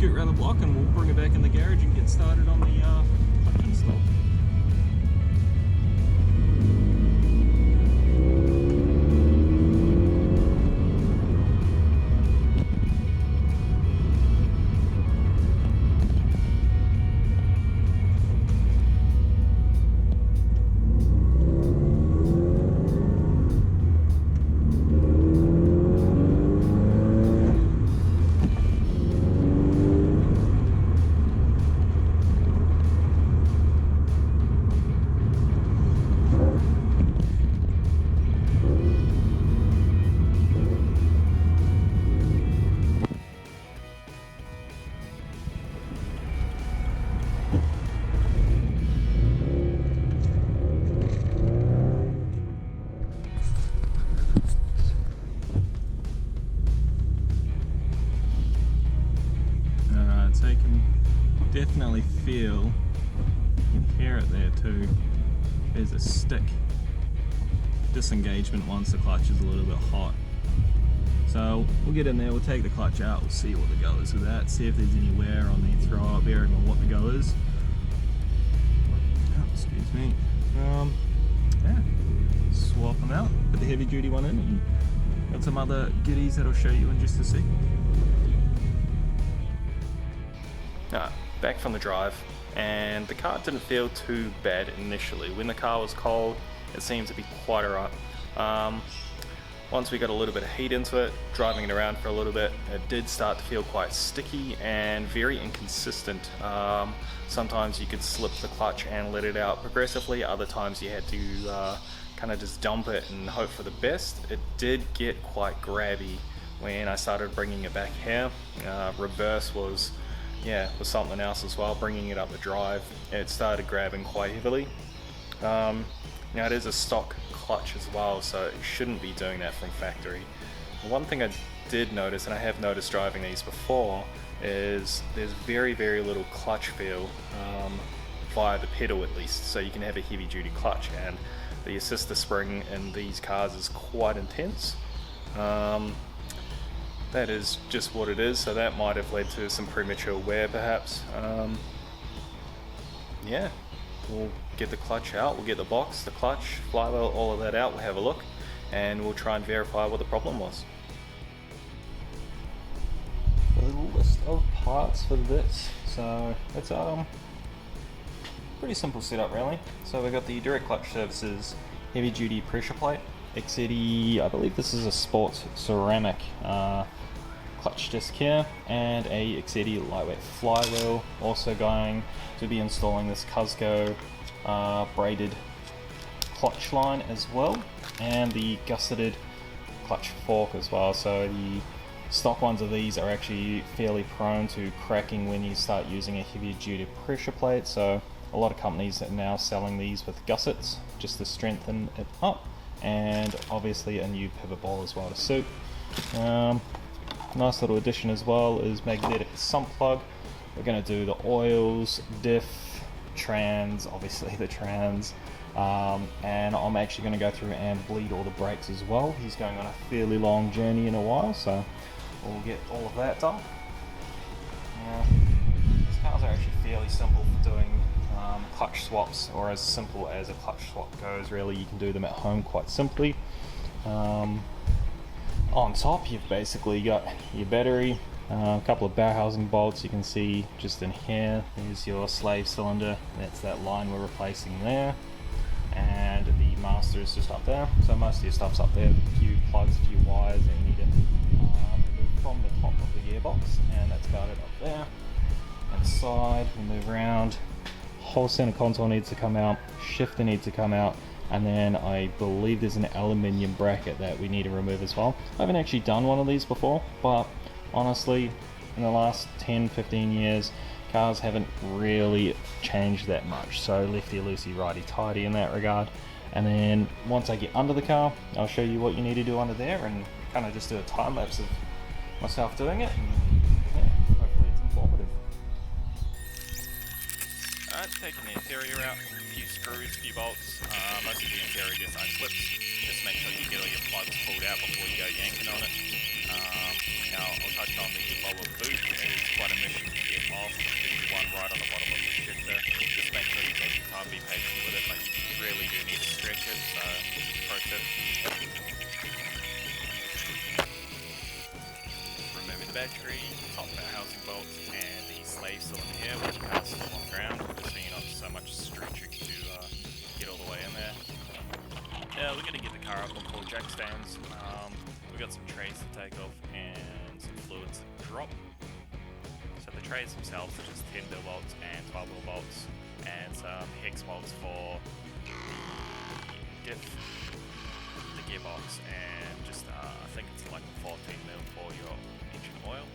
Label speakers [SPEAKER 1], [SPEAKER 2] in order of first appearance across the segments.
[SPEAKER 1] scoot around the block and we'll bring it back in the garage and get started on the clutch install. So you can definitely feel, you can hear it there too, there's a stick disengagement once the clutch is a little bit hot. So we'll get in there, we'll take the clutch out, we'll see what the go is with that, see if there's any wear on the throw up bearing or what the go is. Oh, excuse me. Yeah, swap them out, put the heavy duty one in, and got some other goodies that I'll show you in just a sec. Back from the drive, and the car didn't feel too bad initially. When the car was cold, it seemed to be quite alright. Once we got a little bit of heat into it, driving it around for a little bit, it did start to feel quite sticky and very inconsistent. Sometimes you could slip the clutch and let it out progressively, other times you had to kind of just dump it and hope for the best. It did get quite grabby when I started bringing it back here. Reverse was something else as well. Bringing it up the drive, it started grabbing quite heavily. Now it is a stock clutch as well, so it shouldn't be doing that from factory. One thing I did notice, and I have noticed driving these before, is there's very little clutch feel via the pedal at least, so you can have a heavy duty clutch, and the assister spring in these cars is quite intense. That is just what it is, so that might have led to some premature wear perhaps. Yeah, we'll get the clutch out, we'll get the box, the clutch, flywheel, all of that out, we'll have a look, and we'll try and verify what the problem was. A little list of parts for this. So it's pretty simple setup really. So we've got the direct clutch services, heavy duty pressure plate, X80, I believe this is a sports ceramic clutch disc here, and a X80 lightweight flywheel. Also going to be installing this Cusco braided clutch line as well, and the gusseted clutch fork as well. So the stock ones of these are actually fairly prone to cracking when you start using a heavier duty pressure plate, so a lot of companies are now selling these with gussets just to strengthen it up, and obviously a new pivot ball as well to suit. Nice little addition as well is magnetic sump plug. We're going to do the oils, diff, trans, obviously the trans, and I'm actually going to go through and bleed all the brakes as well. He's going on a fairly long journey in a while, so we'll get all of that done. These cars are actually fairly simple for doing clutch swaps, or as simple as a clutch swap goes really. You can do them at home quite simply. On top you've basically got your battery, a couple of bow housing bolts. You can see just in here, there's your slave cylinder, that's that line we're replacing there, and the master is just up there. So most of your stuff's up there, a few plugs, a few wires that you need to remove from the top of the gearbox, and that's about it up there. Inside, we move around, whole center console needs to come out, shifter needs to come out, and then I believe there's an aluminium bracket that we need to remove as well. I haven't actually done one of these before, but honestly, in the last 10-15 years, cars haven't really changed that much. So lefty loosey, righty tighty in that regard. And then once I get under the car, I'll show you what you need to do under there, and kind of just do a time lapse of myself doing it. And yeah, hopefully it's informative. Alright, taking the interior out, a few screws, a few bolts. Most of the interior gets unclipped. Just make sure you get all your plugs pulled out before you go yanking on it. Now I'll touch on the lower boot. It is quite a mission try and be patient with it, but you really do need to stretch it, so pro tip. Removing the battery, top of our housing bolts, and the slave cylinder here, which you can't still on ground, just so you're not so much stretching to get all the way in there. Now we're going to get the car up on 4 jack stands. We've got some trays to take off and some fluids to drop. So the trays themselves are just 10 mil bolts and 12 mil bolts, and some hex bolts for the diff, the gearbox, and just I think it's like 14 mil for your engine oil.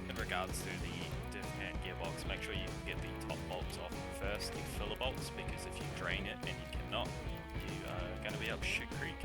[SPEAKER 1] In regards to the diff and gearbox, make sure you get the top bolts off first, the filler bolts, because if you drain it and you cannot, you are going to be up shit creek.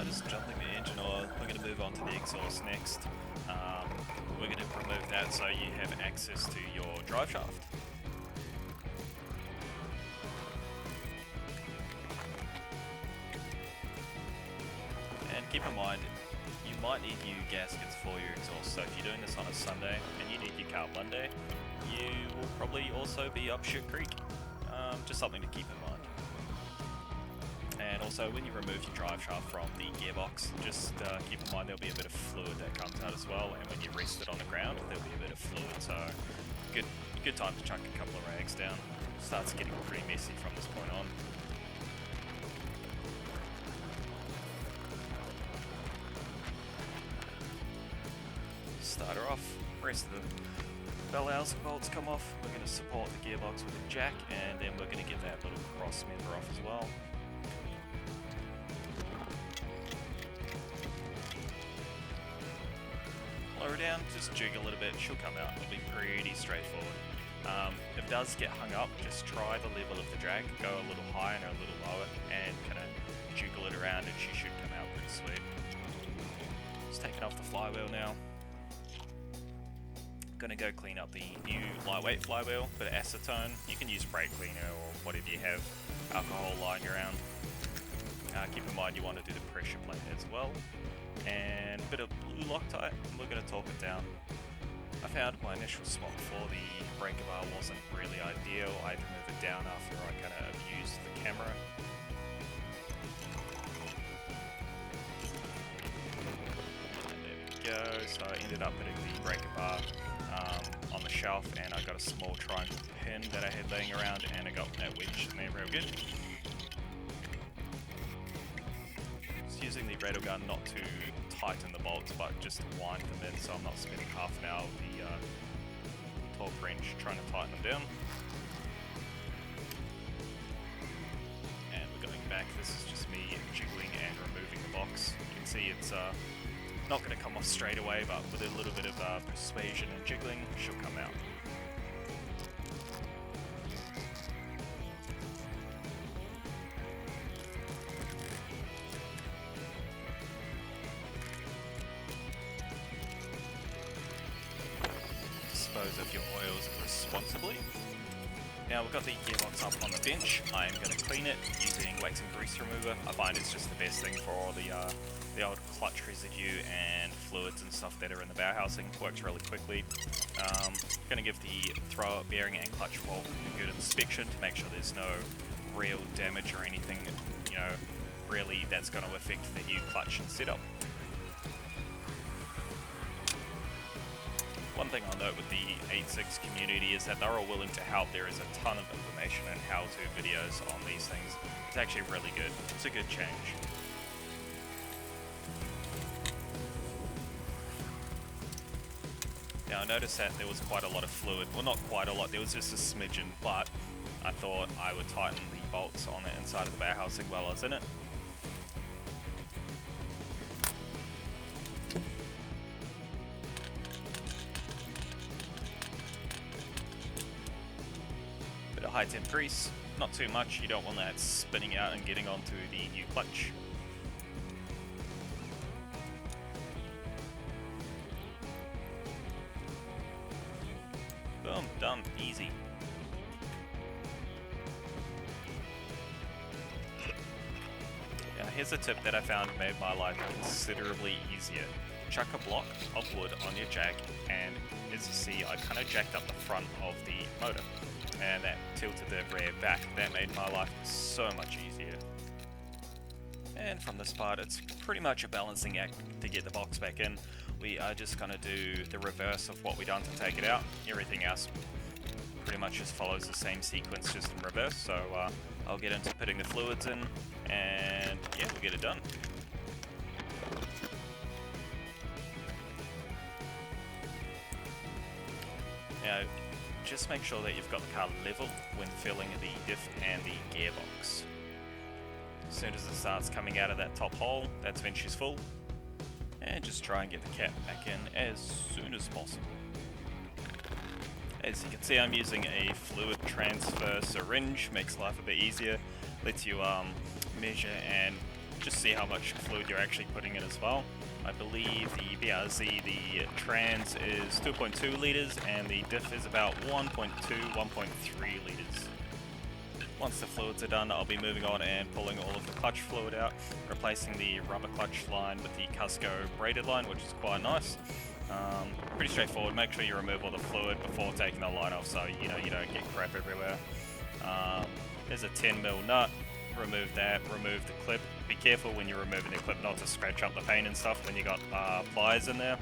[SPEAKER 1] Just jumping the engine oil, we're going to move on to the exhaust next. We're going to remove that so you have access to your drive shaft. And keep in mind, you might need new gaskets for your exhaust, so if you're doing this on a Sunday and you need your car Monday, you will probably also be up shit creek. Just something to keep in mind. And also, when you remove your drive shaft from the gearbox, just keep in mind there'll be a bit of fluid that comes out as well, and when you rest it on the ground, there'll be a bit of fluid, so good time to chuck a couple of rags down. Starts getting pretty messy from this point on. Start her off, rest of the bell housing bolts come off, we're going to support the gearbox with a jack, and then we're going to get that little cross member off as well. Lower her down, just jig a little bit, she'll come out, it'll be pretty straightforward. If it does get hung up, just try the level of the drag, go a little higher and a little lower, and kind of jiggle it around and she should come out pretty sweet. Just taking off the flywheel now. Gonna go clean up the new lightweight flywheel, bit of acetone. You can use brake cleaner or whatever you have, alcohol lying around. Keep in mind you want to do the pressure plate as well. And a bit of blue Loctite, and we're going to torque it down. I found my initial swap for the breaker bar wasn't really ideal. I had to move it down after I kind of abused the camera. And there we go, so I ended up putting the breaker bar on the shelf, and I got a small triangle pin that I had laying around, and I got that wedge in there real good. Just using the rattle gun not to tighten the bolts, but just to wind them in, so I'm not spending half an hour with the torque wrench trying to tighten them down. And we're going back, this is just me jiggling and removing the box. You can see it's not going to come off straight away, but with a little bit of persuasion and jiggling, she'll come out. Dispose of your oils responsibly. Now we've got the gearbox up on the bench. I'm going to clean it using wax and grease remover. I find it's just the best thing for all the old clutch residue and fluids and stuff that are in the bow housing. Works really quickly. Going to give the throw-up bearing and clutch bolt a good inspection to make sure there's no real damage or anything, really that's going to affect the new clutch and setup. One thing I'll note with the 8.6 community is that they're all willing to help. There is a ton of information and how-to videos on these things. It's actually really good. It's a good change. Now I noticed that there was quite a lot of fluid. Well, not quite a lot, there was just a smidgen, but I thought I would tighten the bolts on the inside of the bow housing while I was in it. High temp grease, not too much. You don't want that spinning out and getting onto the new clutch. Boom, done, easy. Now here's a tip that I found made my life considerably easier. Chuck a block of wood on your jack, and as you see, I kind of jacked up the front of the motor, and that tilted the rear back. That made my life so much easier. And from this part, it's pretty much a balancing act to get the box back in. We are just going to do the reverse of what we done to take it out. Everything else pretty much just follows the same sequence, just in reverse. So I'll get into putting the fluids in, and yeah, we'll get it done. Now, just make sure that you've got the car level when filling the diff and the gearbox. As soon as it starts coming out of that top hole, that's when she's full. And just try and get the cap back in as soon as possible. As you can see, I'm using a fluid transfer syringe, makes life a bit easier, lets you measure and just see how much fluid you're actually putting in as well. I believe the BRZ, the trans is 2.2 litres and the diff is about 1.2, 1.3 litres. Once the fluids are done, I'll be moving on and pulling all of the clutch fluid out, replacing the rubber clutch line with the Cusco braided line, which is quite nice. Pretty straightforward. Make sure you remove all the fluid before taking the line off, so you know you don't get crap everywhere. There's a 10mm nut. Remove that. Remove the clip. Be careful when you're removing the clip not to scratch up the paint and stuff when you got pliers in there.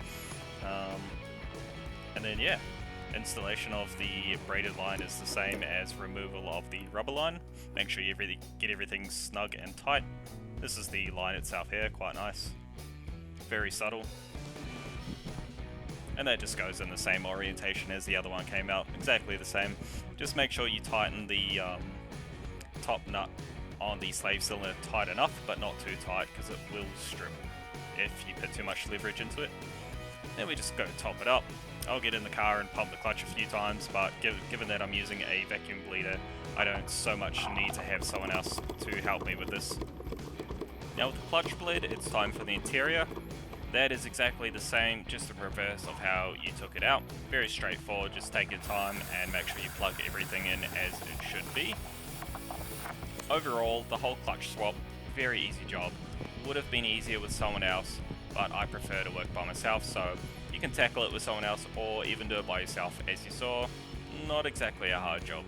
[SPEAKER 1] And then yeah, installation of the braided line is the same as removal of the rubber line. Make sure you get everything snug and tight. This is the line itself here, quite nice. Very subtle. And that just goes in the same orientation as the other one came out, exactly the same. Just make sure you tighten the top nut on the slave cylinder tight enough, but not too tight because it will strip if you put too much leverage into it. Then we just go top it up. I'll get in the car and pump the clutch a few times, but given that I'm using a vacuum bleeder, I don't so much need to have someone else to help me with this. Now with the clutch bleed, it's time for the interior. That is exactly the same, just the reverse of how you took it out. Very straightforward, just take your time and make sure you plug everything in as it should be. Overall, the whole clutch swap, very easy job. Would have been easier with someone else, but I prefer to work by myself, so you can tackle it with someone else or even do it by yourself. As you saw, not exactly a hard job.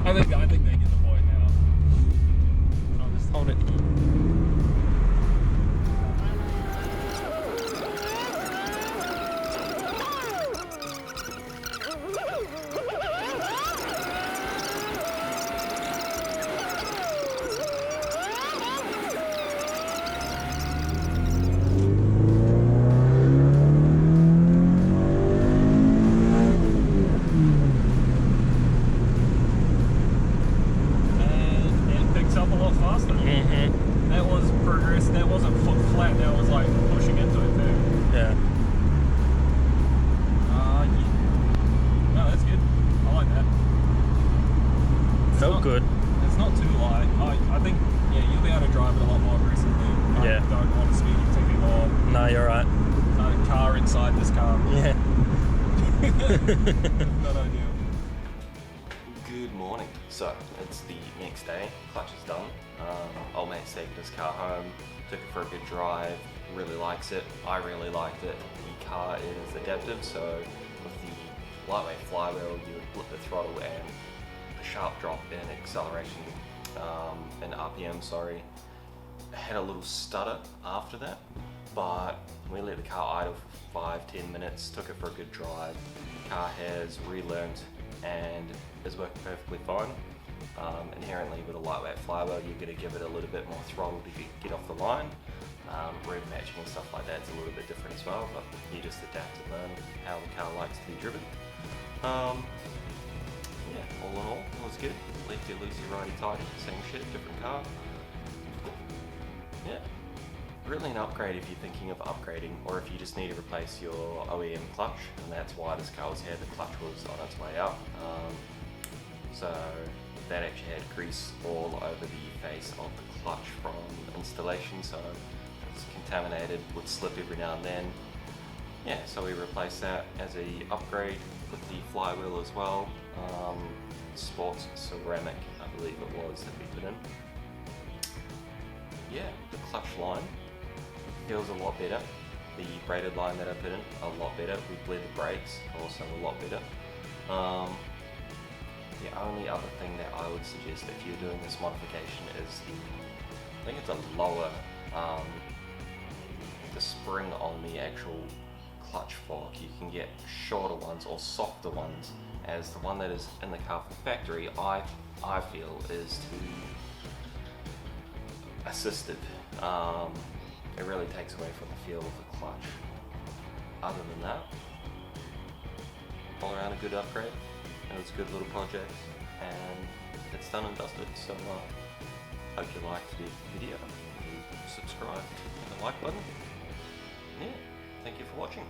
[SPEAKER 2] I think they get the point now. I'll just hold it. That wasn't foot flat, that was like pushing into it too.
[SPEAKER 1] Yeah.
[SPEAKER 2] Yeah. No, that's good. I like that.
[SPEAKER 1] Felt good.
[SPEAKER 2] It's not too light. I think, yeah, you'll be able to drive it a lot more aggressively.
[SPEAKER 1] Yeah.
[SPEAKER 2] I don't want a speeding ticket or
[SPEAKER 1] No, you're right.
[SPEAKER 2] no car inside this car.
[SPEAKER 1] Yeah.
[SPEAKER 2] Not ideal.
[SPEAKER 3] Good morning. So it's the next day. Clutch is done. Old mate's taken his car home. Took it for a good drive. Really likes it. I really liked it. The car is adaptive, so with the lightweight flywheel, you would flip the throttle and a sharp drop in acceleration, in RPM, sorry, had a little stutter after that, but we let the car idle for 5-10 minutes, took it for a good drive. The car has relearnt and is working perfectly fine. Inherently with a lightweight flywheel, you're going to give it a little bit more throttle to get off the line. Rev matching and stuff like that's a little bit different as well, but you just adapt and learn how the car likes to be driven. Yeah, all in all, it was good. Lefty, loosey, righty, tighty, same shit, different car. Yeah, really an upgrade if you're thinking of upgrading, or if you just need to replace your OEM clutch, and that's why this car was here. The clutch was on its way out. So that actually had grease all over the face of the clutch from installation, so it's contaminated, would slip every now and then. Yeah, so we replaced that as a upgrade with the flywheel as well. Sports ceramic, I believe it was, that we put in. Yeah, the clutch line feels a lot better. The braided line that I put in, a lot better. We bled the brakes, also a lot better. The only other thing that I would suggest if you're doing this modification is I think it's a lower, the spring on the actual clutch fork. You can get shorter ones or softer ones, as the one that is in the car from factory, I feel is too assisted. It really takes away from the feel of the clutch. Other than that, all around a good upgrade. It was a good little project, and it's done and dusted. So hope you liked the video. Subscribe and the like button. Yeah, thank you for watching.